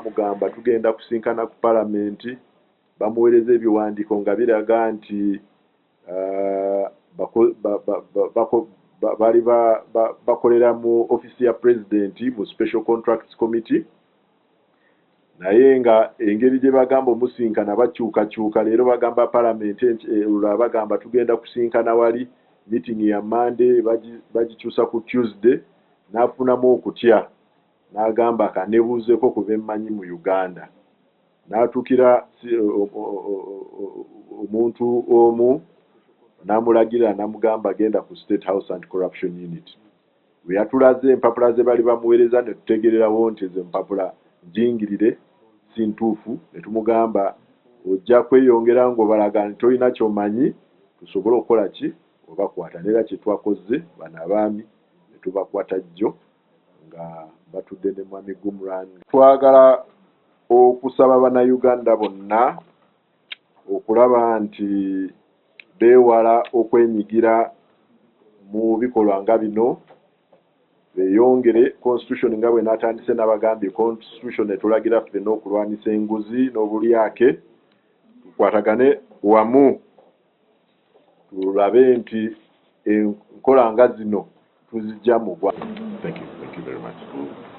mugamba tugenda kusinkana ku palamenti bamuweereza ebiwandiiko nga biraga nti bali bakolera mu ofisi ya pulezidenti mu special contracts committee naye nga engeri gye bagamba omusinkana bakyukakyuka leero bagamba palamenti olwo bagamba tugenda kusinkana wali meeting ya Monday bagikyusa ku Tuesday n'afunamu okutya n'agamba kanebuuzeko ku bemmanyi mu Uganda n'atuukira omuntu omu n'amulagira n'amugamba agenda ku State House Anti-Corruption Unit bwe yatulaze empapula ze bali bamuweereza ne tutegererawo nti ezo empapula jingirire si ntuufu ne tumugamba ojja kweyongera ng'obalaga nti tolina ky'omanyi tusobole okukola ki obakwata neera kye twakoze bano abaami ne tubakwata jjo nga batudde ne Mwami Gumran. Twagala okusaba bannayuganda bonna okulaba nti beewala okwenyigira mu bikolwa nga bino beeyongere constitution nga bwe n'atandise n'abagambye constitution etulagira ffenna okulwanisa enguzi n'obulyake tukwatagane wamu tulabe nti enkola nga zino tuzijja mu gwa. Thank you very much.